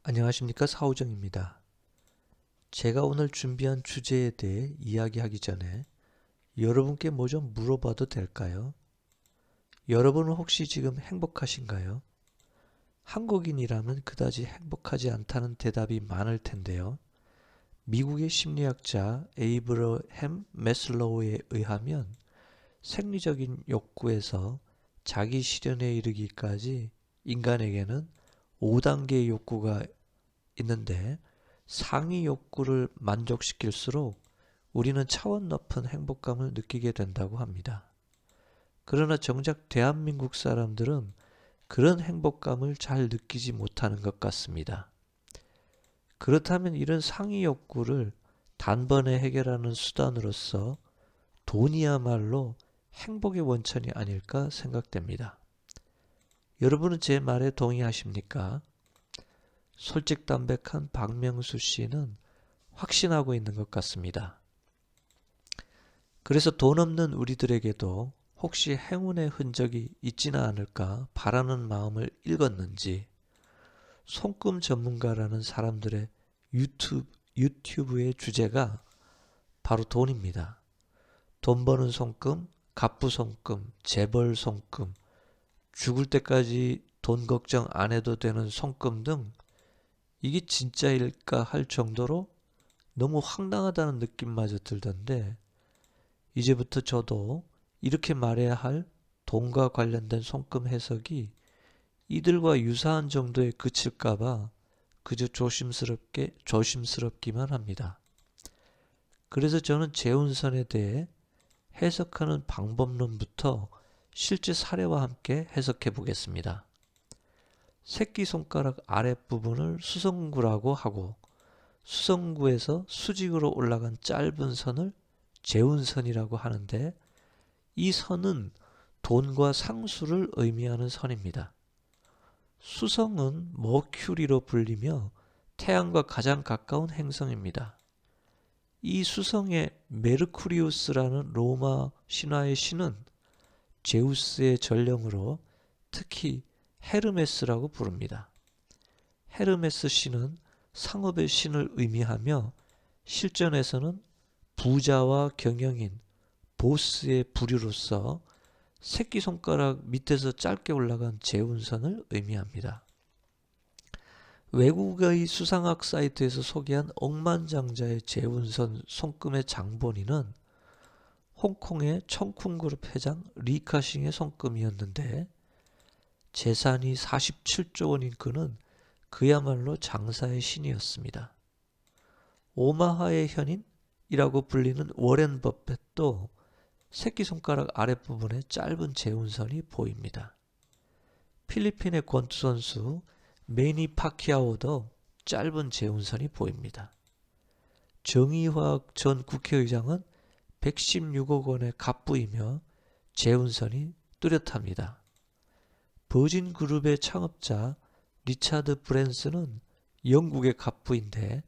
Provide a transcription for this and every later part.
안녕하십니까, 사우정입니다. 제가 오늘 준비한 주제에 대해 이야기하기 전에 여러분께 뭐 좀 물어봐도 될까요? 여러분은 혹시 지금 행복하신가요? 한국인이라면 그다지 행복하지 않다는 대답이 많을 텐데요. 미국의 심리학자 에이브러햄 매슬로우에 의하면 생리적인 욕구에서 자기 실현에 이르기까지 인간에게는 5단계의 욕구가 있는데 상위 욕구를 만족시킬수록 우리는 차원 높은 행복감을 느끼게 된다고 합니다. 그러나 정작 대한민국 사람들은 그런 행복감을 잘 느끼지 못하는 것 같습니다. 그렇다면 이런 상위 욕구를 단번에 해결하는 수단으로서 돈이야말로 행복의 원천이 아닐까 생각됩니다. 여러분은 제 말에 동의하십니까? 솔직담백한 박명수 씨는 확신하고 있는 것 같습니다. 그래서 돈 없는 우리들에게도 혹시 행운의 흔적이 있지는 않을까 바라는 마음을 읽었는지 손금 전문가라는 사람들의 유튜브의 주제가 바로 돈입니다. 돈 버는 손금, 갑부 손금, 재벌 손금, 죽을 때까지 돈 걱정 안 해도 되는 손금 등 이게 진짜일까 할 정도로 너무 황당하다는 느낌마저 들던데 이제부터 저도 이렇게 말해야 할 돈과 관련된 손금 해석이 이들과 유사한 정도에 그칠까봐 그저 조심스럽기만 합니다. 그래서 저는 재운선에 대해 해석하는 방법론부터 실제 사례와 함께 해석해 보겠습니다. 새끼손가락 아랫부분을 수성구라고 하고 수성구에서 수직으로 올라간 짧은 선을 재운선이라고 하는데 이 선은 돈과 상수를 의미하는 선입니다. 수성은 머큐리로 불리며 태양과 가장 가까운 행성입니다. 이 수성의 메르쿠리우스라는 로마 신화의 신은 제우스의 전령으로 특히 헤르메스라고 부릅니다. 헤르메스 신은 상업의 신을 의미하며 실전에서는 부자와 경영인, 보스의 부류로서 새끼손가락 밑에서 짧게 올라간 재운선을 의미합니다. 외국의 수상학 사이트에서 소개한 억만장자의 재운선 손금의 장본인은 홍콩의 청쿵그룹 회장 리카싱의 손금이었는데 재산이 47조 원인 그는 그야말로 장사의 신이었습니다. 오마하의 현인이라고 불리는 워렌 버펫도 새끼손가락 아랫부분에 짧은 재운선이 보입니다. 필리핀의 권투선수 매니 파키아오도 짧은 재운선이 보입니다. 정의화학 전 국회의장은 116억 원의 갑부이며 재운선이 뚜렷합니다. 버진그룹의 창업자 리차드 브랜슨은 영국의 갑부인데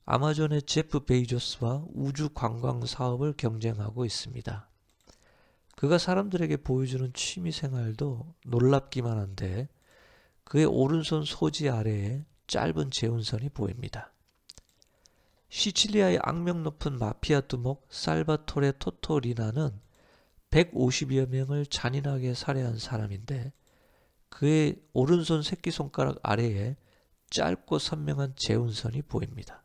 아마존의 제프 베이조스와 우주 관광 사업을 경쟁하고 있습니다. 그가 사람들에게 보여주는 취미 생활도 놀랍기만 한데 그의 오른손 소지 아래에 짧은 재운선이 보입니다. 시칠리아의 악명 높은 마피아 두목 살바토레 토토리나는 150여 명을 잔인하게 살해한 사람인데 그의 오른손 새끼손가락 아래에 짧고 선명한 재운선이 보입니다.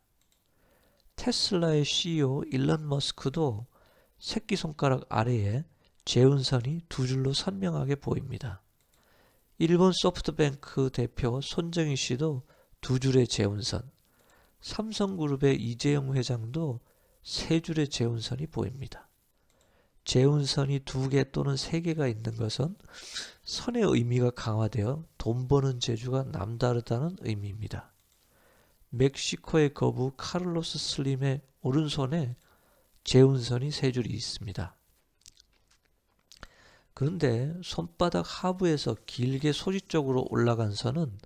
테슬라의 CEO 일론 머스크도 새끼손가락 아래에 재운선이 두 줄로 선명하게 보입니다. 일본 소프트뱅크 대표 손정희 씨도 두 줄의 재운선, 삼성그룹의 이재용 회장도 세 줄의 재운선이 보입니다. 재운선이 두 개 또는 세 개가 있는 것은 선의 의미가 강화되어 돈 버는 재주가 남다르다는 의미입니다. 멕시코의 거부 카를로스 슬림의 오른손에 재운선이 세 줄이 있습니다. 그런데 손바닥 하부에서 길게 소지 쪽으로 올라간 선은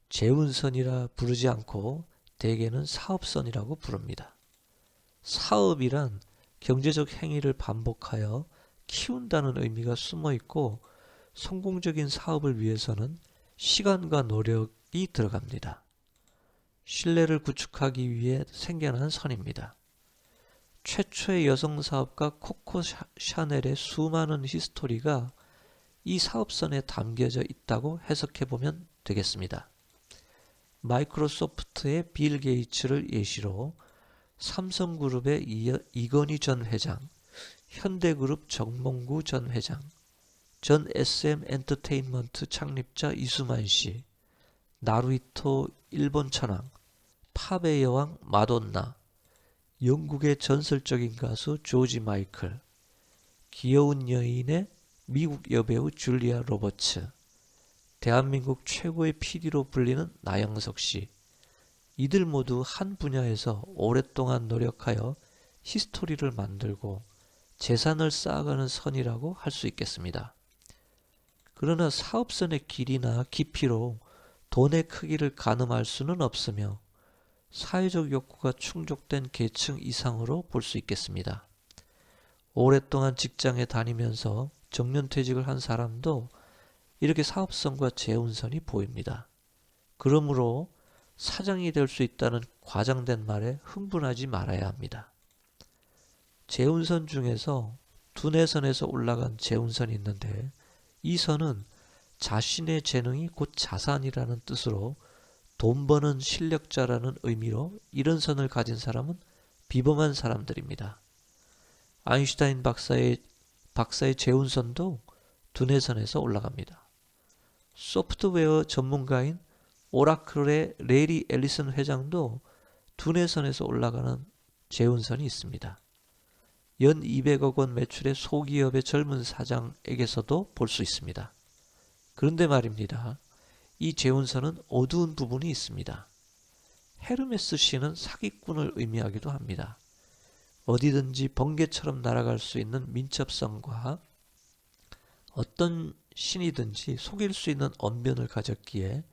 재운선이라 부르지 않고 대개는 사업선이라고 부릅니다. 사업이란 경제적 행위를 반복하여 키운다는 의미가 숨어 있고 성공적인 사업을 위해서는 시간과 노력이 들어갑니다. 신뢰를 구축하기 위해 생겨난 선입니다. 최초의 여성 사업가 코코 샤넬의 수많은 히스토리가 이 사업선에 담겨져 있다고 해석해보면 되겠습니다. 마이크로소프트의 빌 게이츠를 예시로 삼성그룹의 이건희 전 회장, 현대그룹 정몽구 전 회장, 전 SM 엔터테인먼트 창립자 이수만 씨, 나루히토 일본 천왕, 팝의 여왕 마돈나, 영국의 전설적인 가수 조지 마이클, 귀여운 여인의 미국 여배우 줄리아 로버츠, 대한민국 최고의 PD로 불리는 나영석 씨, 이들 모두 한 분야에서 오랫동안 노력하여 히스토리를 만들고 재산을 쌓아가는 선이라고 할 수 있겠습니다. 그러나 사업선의 길이나 깊이로 돈의 크기를 가늠할 수는 없으며 사회적 욕구가 충족된 계층 이상으로 볼 수 있겠습니다. 오랫동안 직장에 다니면서 정년퇴직을 한 사람도 이렇게 사업선과 재운선이 보입니다. 그러므로 사장이 될 수 있다는 과장된 말에 흥분하지 말아야 합니다. 재운선 중에서 두뇌선에서 올라간 재운선이 있는데 이 선은 자신의 재능이 곧 자산이라는 뜻으로 돈 버는 실력자라는 의미로 이런 선을 가진 사람은 비범한 사람들입니다. 아인슈타인 박사의 재운선도 두뇌선에서 올라갑니다. 소프트웨어 전문가인 오라클의 레리 앨리슨 회장도 두뇌선에서 올라가는 재운선이 있습니다. 연 200억 원 매출의 소기업의 젊은 사장에게서도 볼 수 있습니다. 그런데 말입니다. 이 재운선은 어두운 부분이 있습니다. 헤르메스 씨는 사기꾼을 의미하기도 합니다. 어디든지 번개처럼 날아갈 수 있는 민첩성과 어떤 신이든지 속일 수 있는 언변을 가졌기에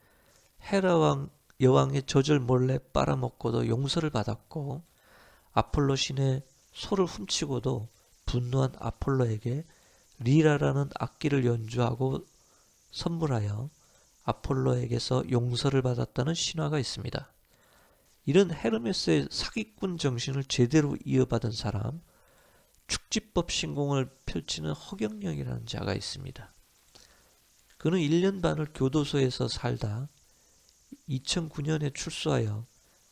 헤라 여왕의 젖을 몰래 빨아먹고도 용서를 받았고 아폴로 신의 소를 훔치고도 분노한 아폴로에게 리라라는 악기를 연주하고 선물하여 아폴로에게서 용서를 받았다는 신화가 있습니다. 이런 헤르메스의 사기꾼 정신을 제대로 이어받은 사람, 축지법 신공을 펼치는 허경영이라는 자가 있습니다. 그는 1년 반을 교도소에서 살다 2009년에 출소하여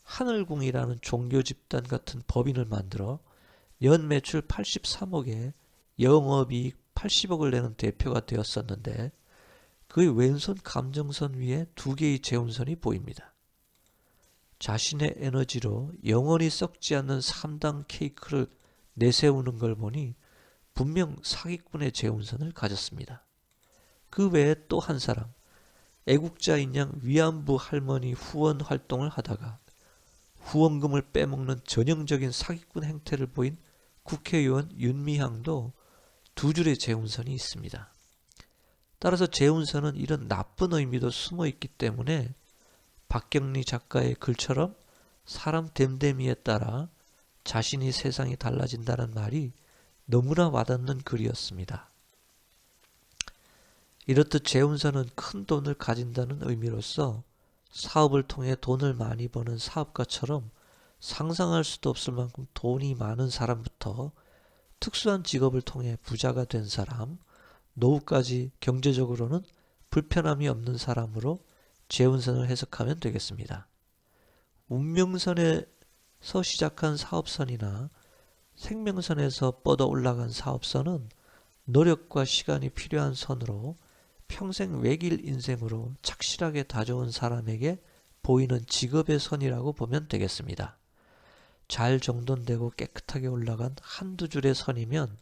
하늘궁이라는 종교 집단 같은 법인을 만들어 연 매출 83억에 영업이익 80억을 내는 대표가 되었었는데 그의 왼손 감정선 위에 두 개의 재운선이 보입니다. 자신의 에너지로 영원히 썩지 않는 3단 케이크를 내세우는 걸 보니 분명 사기꾼의 재운선을 가졌습니다. 그 외에 또 한 사람, 애국자인 양 위안부 할머니 후원 활동을 하다가 후원금을 빼먹는 전형적인 사기꾼 행태를 보인 국회의원 윤미향도 두 줄의 재운선이 있습니다. 따라서 재운선은 이런 나쁜 의미도 숨어 있기 때문에 박경리 작가의 글처럼 사람 됨됨이에 따라 자신이 세상이 달라진다는 말이 너무나 와닿는 글이었습니다. 이렇듯 재운선은 큰 돈을 가진다는 의미로서 사업을 통해 돈을 많이 버는 사업가처럼 상상할 수도 없을 만큼 돈이 많은 사람부터 특수한 직업을 통해 부자가 된 사람, 노후까지 경제적으로는 불편함이 없는 사람으로 재운선을 해석하면 되겠습니다. 운명선에서 시작한 사업선이나 생명선에서 뻗어 올라간 사업선은 노력과 시간이 필요한 선으로 평생 외길 인생으로 착실하게 다져온 사람에게 보이는 직업의 선이라고 보면 되겠습니다. 잘 정돈되고 깨끗하게 올라간 한두 줄의 선이면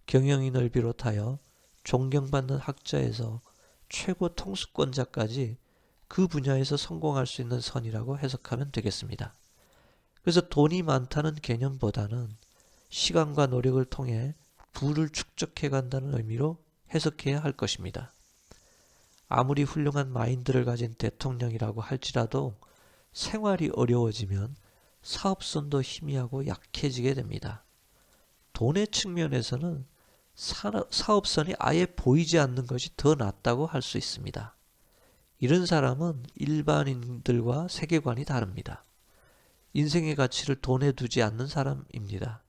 경영인을 비롯하여 존경받는 학자에서 최고 통수권자까지 그 분야에서 성공할 수 있는 선이라고 해석하면 되겠습니다. 그래서 돈이 많다는 개념보다는 시간과 노력을 통해 부를 축적해 간다는 의미로 해석해야 할 것입니다. 아무리 훌륭한 마인드를 가진 대통령이라고 할지라도 생활이 어려워지면 사업선도 희미하고 약해지게 됩니다. 돈의 측면에서는 사업선이 아예 보이지 않는 것이 더 낫다고 할 수 있습니다. 이런 사람은 일반인들과 세계관이 다릅니다. 인생의 가치를 돈에 두지 않는 사람입니다.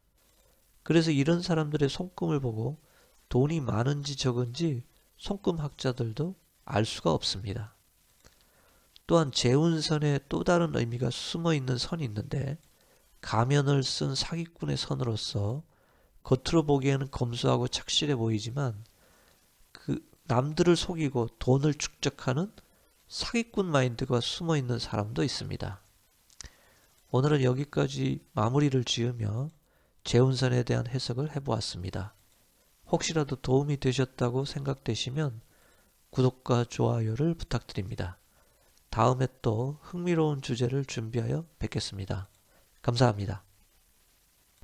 그래서 이런 사람들의 손금을 보고 돈이 많은지 적은지 손금학자들도 알 수가 없습니다. 또한 재운선에 또 다른 의미가 숨어 있는 선이 있는데, 가면을 쓴 사기꾼의 선으로서 겉으로 보기에는 검소하고 착실해 보이지만 남들을 속이고 돈을 축적하는 사기꾼 마인드가 숨어 있는 사람도 있습니다. 오늘은 여기까지 마무리를 지으며 재운선에 대한 해석을 해보았습니다. 혹시라도 도움이 되셨다고 생각되시면 구독과 좋아요를 부탁드립니다. 다음에 또 흥미로운 주제를 준비하여 뵙겠습니다. 감사합니다.